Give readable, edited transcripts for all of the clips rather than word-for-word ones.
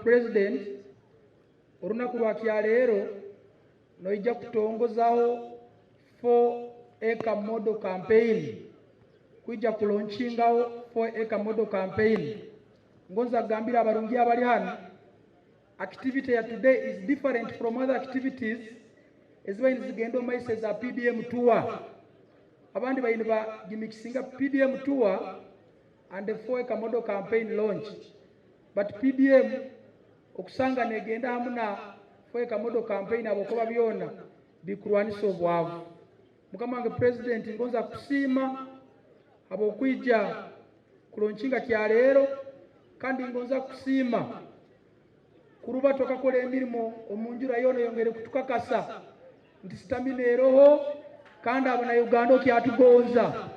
President olunaku lwa kyaleero noija kutongozaho 4 acre model campaign kuija kulanchingaho 4 acre model campaign. Ngonza gambira abalungi abali hano, activity ya today is different from other activities ezibaine zigenda omaiso za PDM tour. Abandi baine bagimikisinga PDM tour and the 4 acre model campaign launch, but PDM okusanga negenda hamuna 4 acre model campaign abokoba byona bikulwanisa obwavu. Mukama wange President ngonza kusiima abokwija kulonchinga kyaleero, kandi ngonza kusiima kuruba tokakola emirimu omunjura yona yongere kutukakasa nti stamina eroho kandi abana Uganda okyatugonza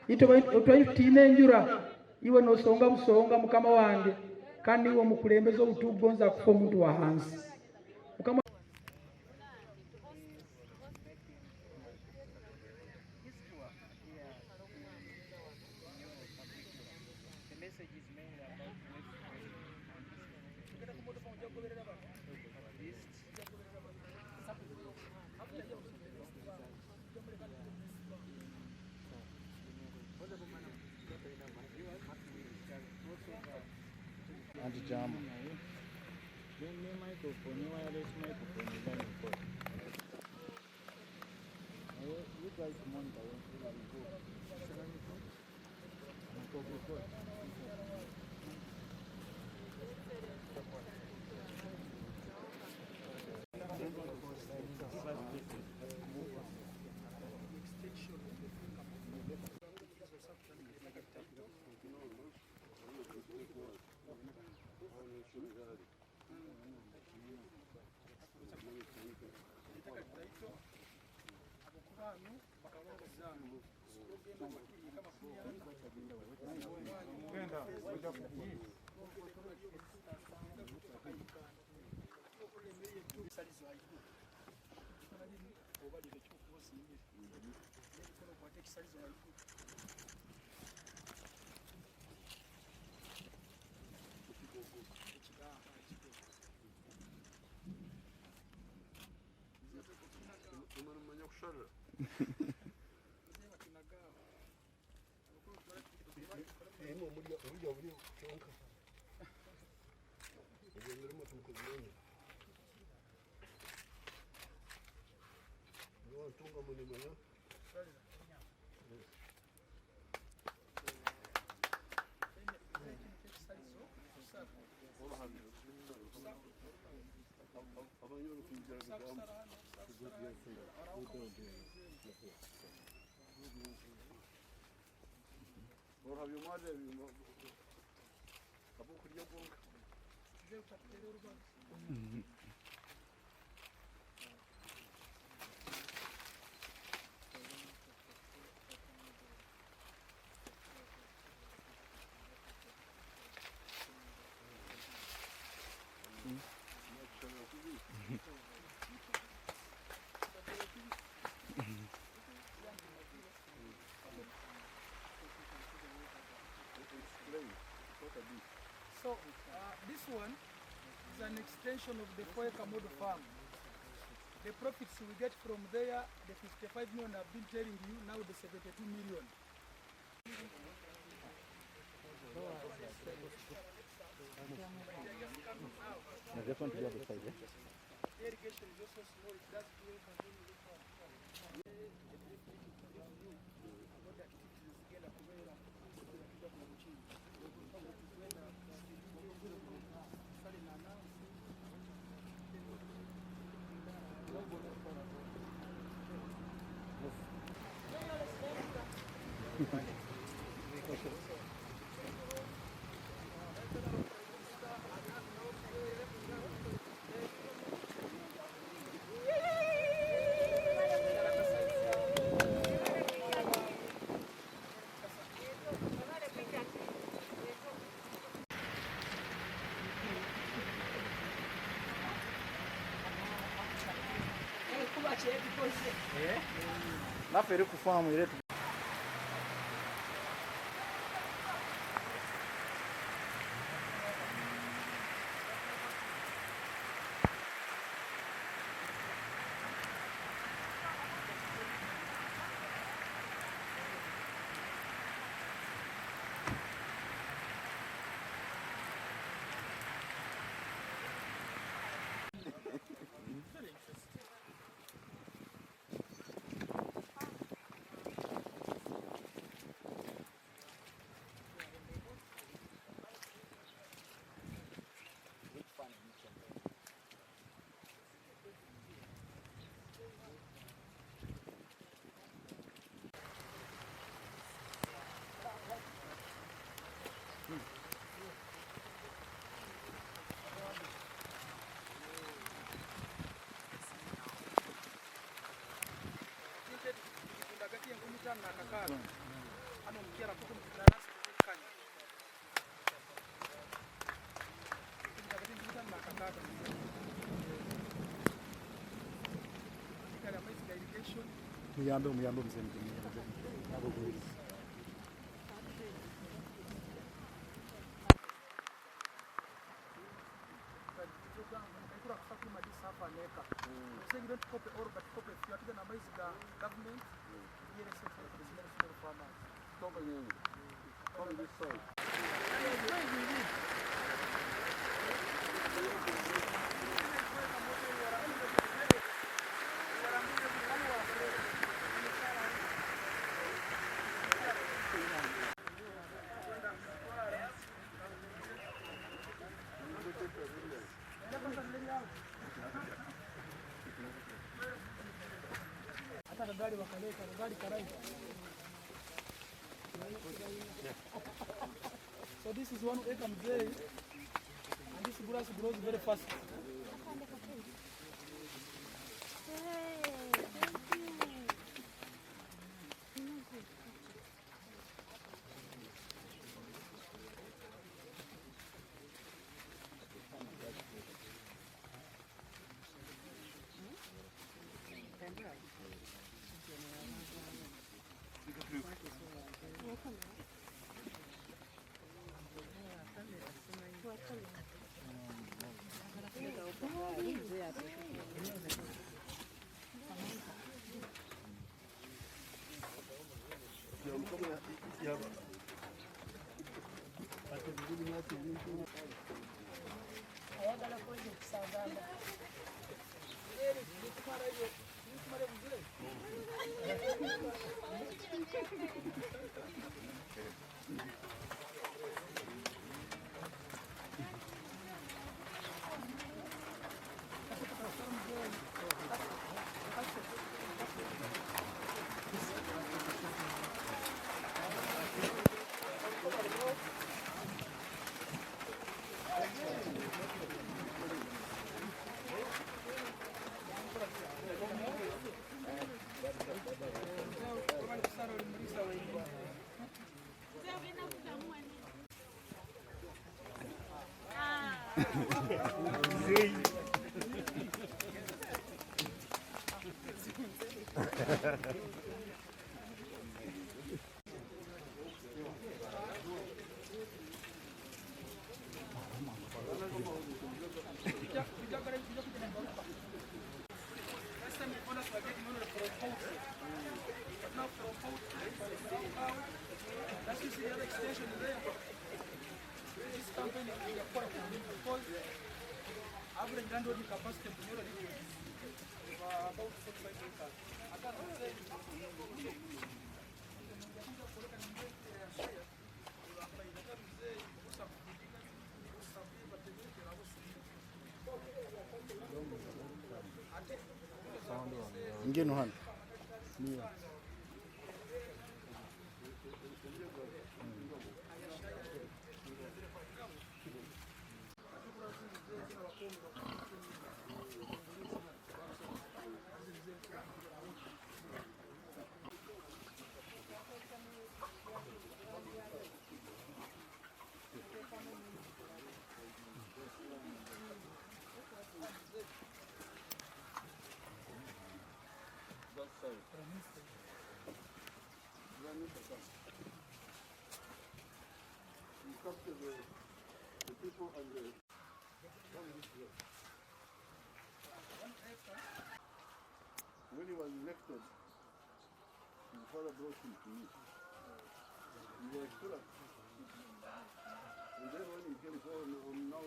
itwaitiina enjura iwe nosonga musonga mukama wange kandi iwe mukulembeza obutugonza kufa omuntu wa hansi. Mukama Anti-jam. Microphone, wireless microphone, you guys monitor when you go. So this one is an extension of the 4 acre model farm. The profits we get from there, the 55 million I've been telling you, now the 72 million. I just want to be on the side, yeah? Irrigation is also small, it does do Naffe eri ku faamu era muyambe mzee. So this is 1 acre mzee, and this grass grows very fast. Average landholding capacity of Bunyoro is about 45 acres. Ngeno hano. Minister come. He captured the people and the come this way. When he was elected, his father brought him to me. He was still and then when he came home, now